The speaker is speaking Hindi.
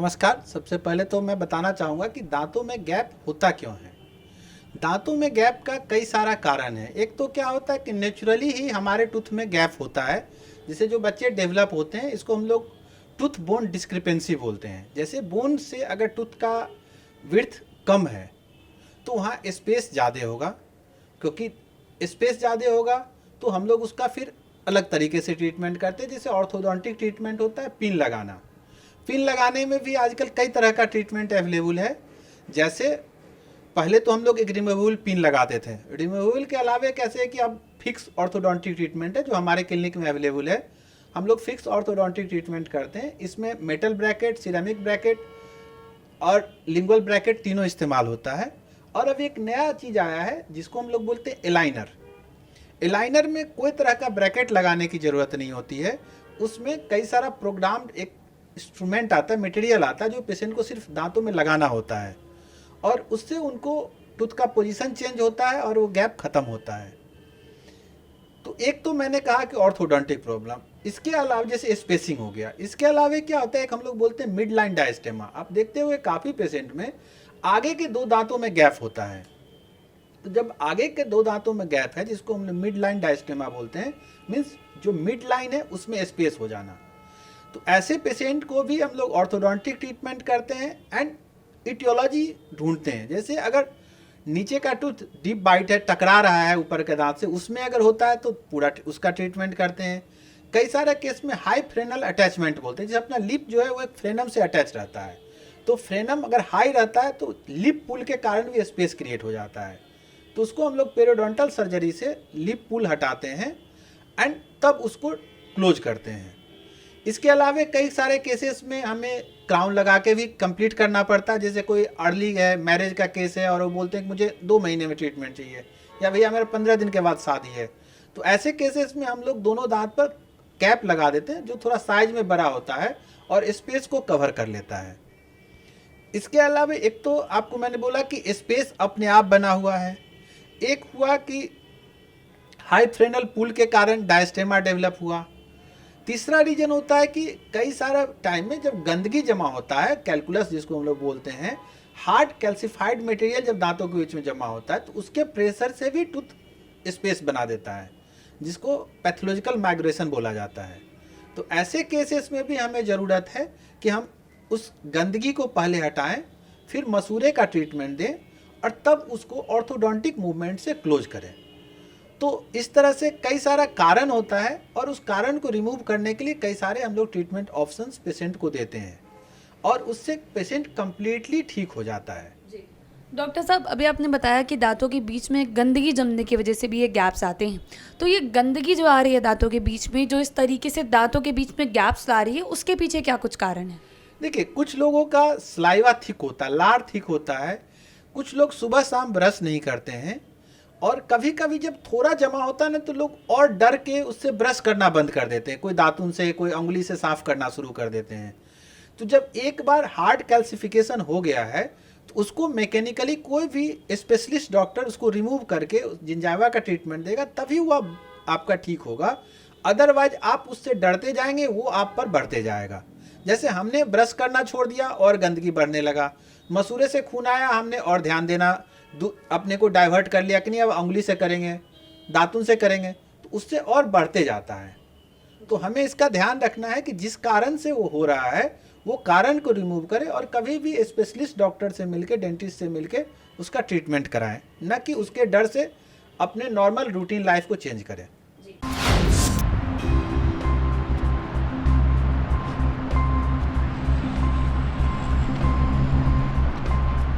नमस्कार। सबसे पहले तो मैं बताना चाहूँगा कि दांतों में गैप होता क्यों है। दांतों में गैप का कई सारा कारण है। एक तो क्या होता है कि नेचुरली ही हमारे टूथ में गैप होता है। जैसे जो बच्चे डेवलप होते हैं इसको हम लोग टूथ बोन डिस्क्रिपेंसी बोलते हैं। जैसे बोन से अगर टूथ का विड्थ कम है तो वहाँ स्पेस ज़्यादा होगा, क्योंकि स्पेस ज़्यादा होगा तो हम लोग उसका फिर अलग तरीके से ट्रीटमेंट करते हैं। जैसे ऑर्थोडोंटिक ट्रीटमेंट होता है पिन लगाना। पिन लगाने में भी आजकल कई तरह का ट्रीटमेंट अवेलेबल है। जैसे पहले तो हम लोग एक रिमूवेबल पिन लगाते थे। रिमूवेबल के अलावा कैसे है कि अब फिक्स ऑर्थोडोंटिक ट्रीटमेंट है जो हमारे क्लिनिक में अवेलेबल है। हम लोग फिक्स ऑर्थोडोंटिक ट्रीटमेंट करते हैं। इसमें मेटल ब्रैकेट, सिरेमिक ब्रैकेट और लिंगुअल ब्रैकेट तीनों इस्तेमाल होता है। और अब एक नया चीज़ आया है जिसको हम लोग बोलते हैं एलाइनर। एलाइनर में कोई तरह का ब्रैकेट लगाने की ज़रूरत नहीं होती है। उसमें कई सारा प्रोग्राम्ड एक इंस्ट्रूमेंट आता है, मटेरियल आता है जो पेशेंट को सिर्फ दांतों में लगाना होता है और उससे उनको टूथ का पोजीशन चेंज होता है और वो गैप खत्म होता है। तो एक तो मैंने कहा कि ऑर्थोडोंटिक प्रॉब्लम, इसके अलावा जैसे स्पेसिंग हो गया। इसके अलावा क्या होता है, एक हम लोग बोलते हैं मिड लाइन डायस्टेमा। आप देखते हुए काफ़ी पेशेंट में आगे के दो दांतों में गैप होता है। तो जब आगे के दो दांतों में गैप है जिसको हम मिड लाइन डायस्टेमा बोलते हैं, मीन्स जो मिड लाइन है उसमें स्पेस हो जाना, तो ऐसे पेशेंट को भी हम लोग ऑर्थोडोंटिक ट्रीटमेंट करते हैं एंड इटियोलॉजी ढूंढते हैं। जैसे अगर नीचे का टूथ डीप बाइट है, टकरा रहा है ऊपर के दांत से, उसमें अगर होता है तो पूरा उसका ट्रीटमेंट करते हैं। कई सारे केस में हाई फ्रेनल अटैचमेंट बोलते हैं, जैसे अपना लिप जो है वो एक फ्रेनम से अटैच रहता है। तो फ्रेनम अगर हाई रहता है तो लिप पुल के कारण भी स्पेस क्रिएट हो जाता है। तो उसको हम लोग पेरियोडोंटल सर्जरी से लिप पुल हटाते हैं एंड तब उसको क्लोज करते हैं। इसके अलावा कई सारे केसेस में हमें क्राउन लगा के भी कंप्लीट करना पड़ता है। जैसे कोई अर्ली है, मैरिज का केस है और वो बोलते हैं कि मुझे 2 महीने में ट्रीटमेंट चाहिए, या भैया मेरा 15 दिन के बाद शादी है, तो ऐसे केसेस में हम लोग दोनों दांत पर कैप लगा देते हैं जो थोड़ा साइज में बड़ा होता है और स्पेस को कवर कर लेता है। इसके अलावा एक तो आपको मैंने बोला कि स्पेस अपने आप बना हुआ है, एक हुआ कि हाई फ्रेनल पुल के कारण डायस्टेमा डेवलप हुआ। तीसरा रीजन होता है कि कई सारा टाइम में जब गंदगी जमा होता है, कैलकुलस जिसको हम लोग बोलते हैं, हार्ड कैल्सिफाइड मटेरियल जब दांतों के बीच में जमा होता है तो उसके प्रेशर से भी टूथ स्पेस बना देता है, जिसको पैथोलॉजिकल माइग्रेशन बोला जाता है। तो ऐसे केसेस में भी हमें ज़रूरत है कि हम उस गंदगी को पहले हटाएं, फिर मसूड़े का ट्रीटमेंट दें और तब उसको ऑर्थोडोंटिक मूवमेंट से क्लोज करें। तो इस तरह से कई सारा कारण होता है और उस कारण को रिमूव करने के लिए कई सारे हम लोग ट्रीटमेंट ऑप्शंस पेशेंट को देते हैं और उससे पेशेंट कम्प्लीटली ठीक हो जाता है। जी डॉक्टर साहब, अभी आपने बताया कि दांतों के बीच में गंदगी जमने की वजह से भी ये गैप्स आते हैं। तो ये गंदगी जो आ रही है दांतों के बीच में, जो इस तरीके से दांतों के बीच में गैप्स ला रही है, उसके पीछे क्या कुछ कारण है? देखिए, कुछ लोगों का सलाइवा थिक होता है, लार थिक होता है। कुछ लोग सुबह शाम ब्रश नहीं करते हैं और कभी कभी जब थोड़ा जमा होता है ना तो लोग और डर के उससे ब्रश करना बंद कर देते हैं, कोई दातुन से, कोई उंगली से साफ करना शुरू कर देते हैं। तो जब एक बार हार्ड कैल्सिफिकेशन हो गया है तो उसको मैकेनिकली कोई भी स्पेशलिस्ट डॉक्टर उसको रिमूव करके जिंजाइवा का ट्रीटमेंट देगा, तभी वो आपका ठीक होगा। अदरवाइज आप उससे डरते जाएंगे, वो आप पर बढ़ते जाएगा। जैसे हमने ब्रश करना छोड़ दिया और गंदगी बढ़ने लगा, मसूड़े से खून आया, हमने और ध्यान देना अपने को डाइवर्ट कर लिया कि नहीं अब उंगली से करेंगे, दातुन से करेंगे, तो उससे और बढ़ते जाता है। तो हमें इसका ध्यान रखना है कि जिस कारण से वो हो रहा है वो कारण को रिमूव करें और कभी भी स्पेशलिस्ट डॉक्टर से मिलके, डेंटिस्ट से मिलके उसका ट्रीटमेंट कराएं, न कि उसके डर से अपने नॉर्मल रूटीन लाइफ को चेंज करें।